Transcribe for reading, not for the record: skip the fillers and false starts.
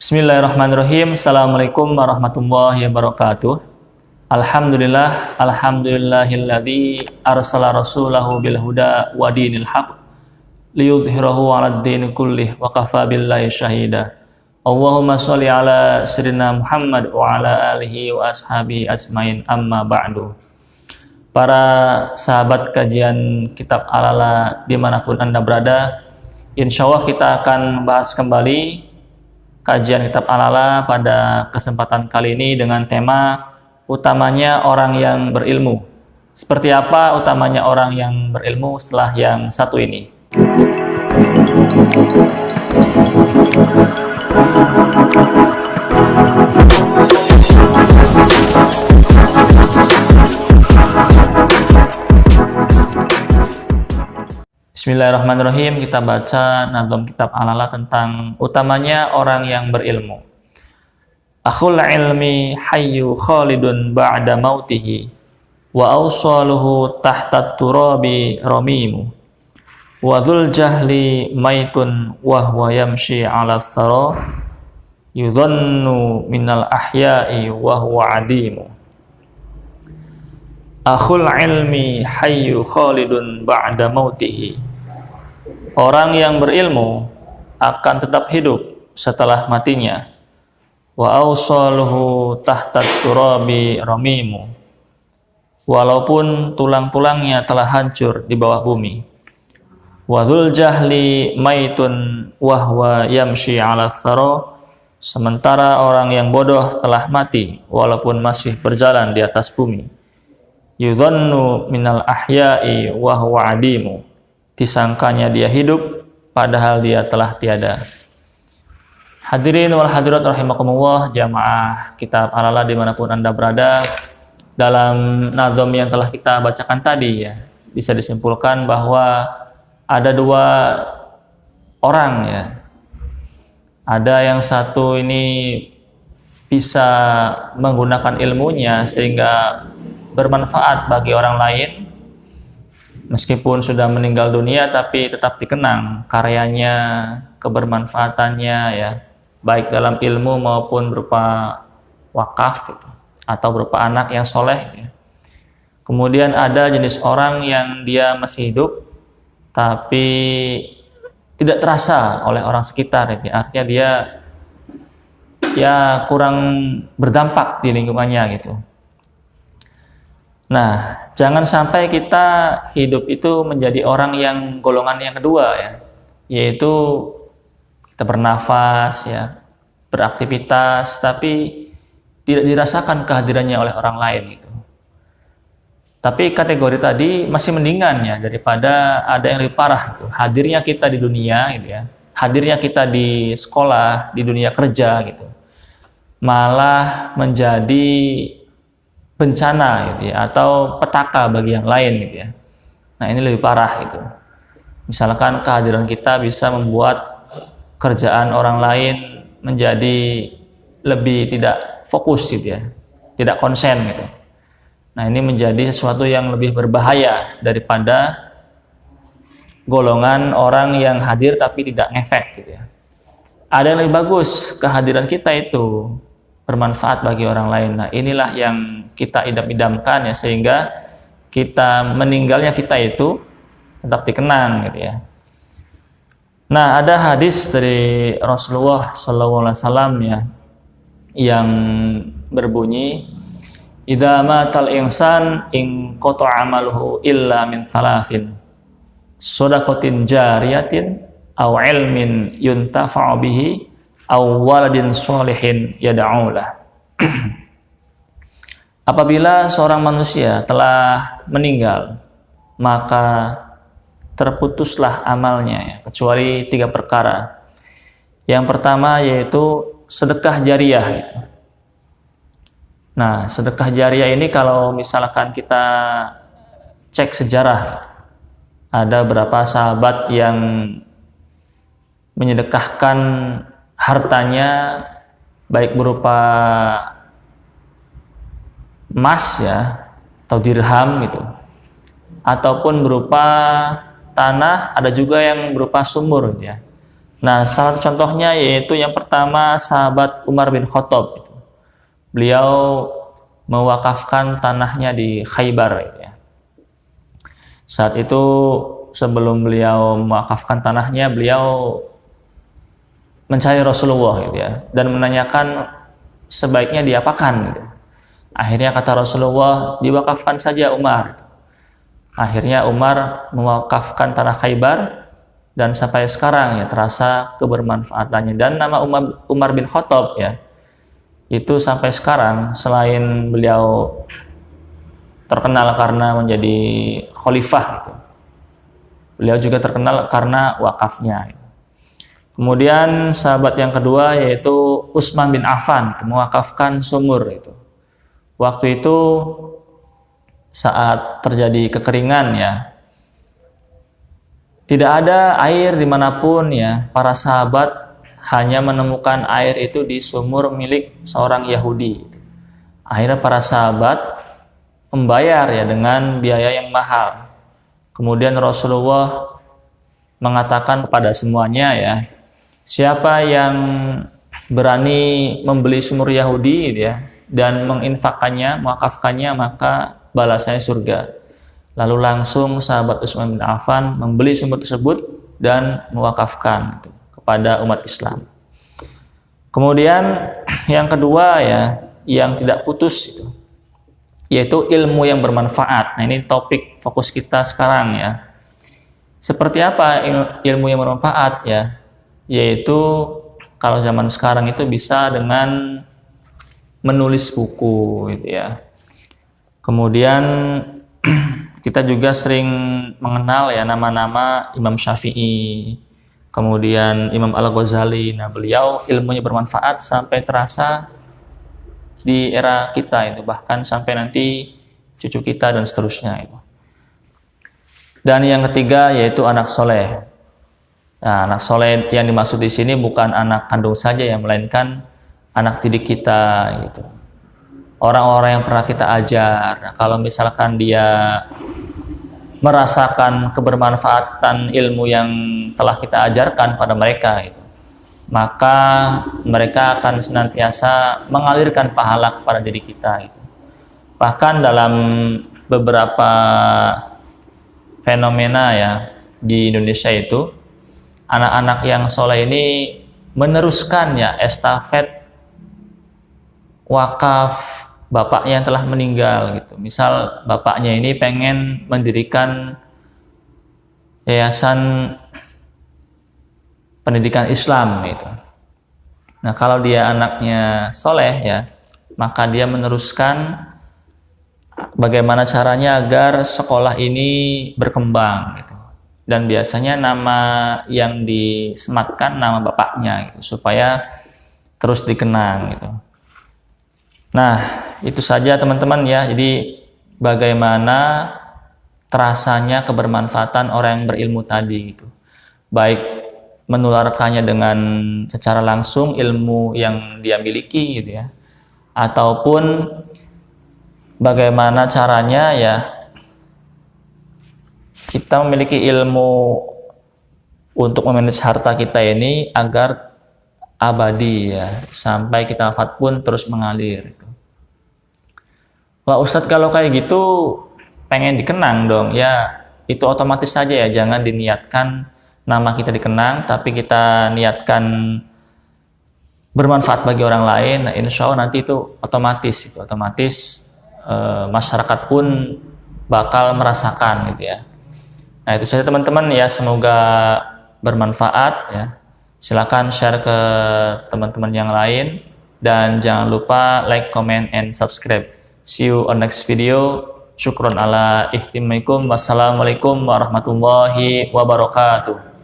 Bismillahirrahmanirrahim. Assalamualaikum warahmatullahi wabarakatuh. Alhamdulillahilladzi arsala rasulahu bil huda wa dinil haq liyudhhirahu 'alad din kullih wa kafa billahi syahida. Allahumma sholli ala sayyidina Muhammad wa ala alihi wa ashabihi ajmain, amma ba'du. Para sahabat kajian kitab Al-Ala dimanapun Anda berada, insyaallah kita akan bahas kembali kajian kitab Al-Ala pada kesempatan kali ini dengan tema utamanya orang yang berilmu. Seperti apa utamanya orang yang berilmu setelah yang satu ini? Bismillahirrahmanirrahim. Kita baca nazam kitab Al-Ala tentang utamanya orang yang berilmu. Akhul ilmi hayyu khalidun ba'da mautihi wa awsaluhu tahta turabi ramimu wa dzul jahli maitun wa huwa yamshi 'ala thara yudhannu minal ahya'i wa huwa 'adimu. Akhul ilmi hayyu khalidun ba'da mautihi. Orang yang berilmu akan tetap hidup setelah matinya. Wa awsaluhu tahtat turabi ramimu. Walaupun tulang-tulangnya telah hancur di bawah bumi. Wa dzul jahli maitun wa huwa yamshi 'ala thara. Sementara orang yang bodoh telah mati walaupun masih berjalan di atas bumi. Yudhannu minal ahya'i wa huwa 'adimu. Disangkanya dia hidup padahal dia telah tiada. Hadirin wal hadirat rahimakumullah, jamaah kitab Al-Ala dimanapun Anda berada, dalam nazam yang telah kita bacakan tadi ya, bisa disimpulkan bahwa ada dua orang ya. Ada yang satu ini bisa menggunakan ilmunya sehingga bermanfaat bagi orang lain. Meskipun sudah meninggal dunia tapi tetap dikenang karyanya, kebermanfaatannya ya, baik dalam ilmu maupun berupa wakaf gitu, atau berupa anak yang soleh ya. Kemudian ada jenis orang yang dia masih hidup tapi tidak terasa oleh orang sekitar gitu. Artinya dia ya kurang berdampak di lingkungannya gitu. Nah, jangan sampai kita hidup itu menjadi orang yang golongan yang kedua ya, yaitu kita bernafas ya, beraktivitas tapi tidak dirasakan kehadirannya oleh orang lain gitu. Tapi kategori tadi masih mendingan ya daripada ada yang lebih parah gitu. Hadirnya kita di dunia gitu ya, hadirnya kita di sekolah, di dunia kerja gitu, malah menjadi bencana gitu ya, atau petaka bagi yang lain gitu ya. Nah, ini lebih parah gitu. Misalkan kehadiran kita bisa membuat kerjaan orang lain menjadi lebih tidak fokus gitu ya, tidak konsen gitu. Nah, ini menjadi sesuatu yang lebih berbahaya daripada golongan orang yang hadir tapi tidak ngefek gitu ya. Ada yang lebih bagus, kehadiran kita itu bermanfaat bagi orang lain. Nah, inilah yang kita idam-idamkan ya, sehingga kita meninggalnya kita itu tetap dikenang gitu ya. Nah, ada hadis dari Rasulullah SAW ya yang berbunyi, idza matal insan in qata'a amaluhu illa min thalathin, shadaqatin jariyatin aw ilmin yuntafa'u bihi aw waladin sholihin yad'ulah. Apabila seorang manusia telah meninggal, maka terputuslah amalnya ya, kecuali 3 perkara. Yang pertama yaitu sedekah jariah itu. Nah, sedekah jariah ini kalau misalkan kita cek sejarah, ada berapa sahabat yang menyedekahkan hartanya baik berupa emas ya atau dirham gitu, ataupun berupa tanah, ada juga yang berupa sumur gitu ya. Nah, salah satu contohnya yaitu yang pertama sahabat Umar bin Khattab. Beliau mewakafkan tanahnya di Khaybar gitu ya. Saat itu sebelum beliau mewakafkan tanahnya, beliau mencari Rasulullah gitu ya, dan menanyakan sebaiknya diapakan gitu. Akhirnya kata Rasulullah, diwakafkan saja Umar. Akhirnya Umar mewakafkan tanah Khaybar, dan sampai sekarang ya terasa kebermanfaatannya. Dan nama Umar bin Khattab ya, itu sampai sekarang selain beliau terkenal karena menjadi khalifah gitu, beliau juga terkenal karena wakafnya. Kemudian sahabat yang kedua yaitu Utsman bin Affan, mewakafkan sumur itu. Waktu itu saat terjadi kekeringan ya, tidak ada air dimanapun ya, para sahabat hanya menemukan air itu di sumur milik seorang Yahudi. Akhirnya para sahabat membayar ya dengan biaya yang mahal. Kemudian Rasulullah mengatakan kepada semuanya ya, siapa yang berani membeli sumur Yahudi ya, dan menginfakkannya, mewakafkannya, maka balasannya surga. Lalu langsung sahabat Utsman bin Affan membeli sumur tersebut dan mewakafkan gitu pada umat Islam. Kemudian yang kedua ya, yang tidak putus itu, yaitu ilmu yang bermanfaat. Nah, ini topik fokus kita sekarang ya. Seperti apa ilmu yang bermanfaat ya? Yaitu kalau zaman sekarang itu bisa dengan menulis buku gitu ya. Kemudian kita juga sering mengenal ya nama-nama Imam Syafi'i, kemudian Imam Al-Ghazali. Nah, beliau ilmunya bermanfaat sampai terasa di era kita itu, bahkan sampai nanti cucu kita dan seterusnya itu. Dan yang ketiga yaitu anak soleh. Nah, anak soleh yang dimaksud di sini bukan anak kandung saja ya, melainkan anak didik kita gitu. Orang-orang yang pernah kita ajar. Nah, kalau misalkan dia merasakan kebermanfaatan ilmu yang telah kita ajarkan pada mereka itu, maka mereka akan senantiasa mengalirkan pahala kepada diri kita itu. Bahkan dalam beberapa fenomena ya di Indonesia itu, anak-anak yang soleh ini meneruskan ya estafet wakaf bapaknya yang telah meninggal gitu. Misal bapaknya ini pengen mendirikan yayasan pendidikan Islam gitu. Nah, kalau dia anaknya soleh ya, maka dia meneruskan bagaimana caranya agar sekolah ini berkembang gitu. Dan biasanya nama yang disematkan nama bapaknya gitu, supaya terus dikenang gitu. Nah, itu saja teman-teman ya. Jadi bagaimana terasanya kebermanfaatan orang yang berilmu tadi gitu. Baik menularkannya dengan secara langsung ilmu yang dia miliki gitu ya, ataupun bagaimana caranya ya kita memiliki ilmu untuk memanage harta kita ini agar abadi ya, sampai kita wafat pun terus mengalir gitu. Wah Ustadz, kalau kayak gitu pengen dikenang dong ya, itu otomatis saja ya, jangan diniatkan nama kita dikenang, tapi kita niatkan bermanfaat bagi orang lain. Nah, insya Allah nanti itu otomatis masyarakat pun bakal merasakan gitu ya. Nah, itu saja teman-teman ya, semoga bermanfaat ya. Silakan share ke teman-teman yang lain, dan jangan lupa like, comment, and subscribe. See you on next video. Syukron ala ihtimaikum. Wassalamualaikum warahmatullahi wabarakatuh.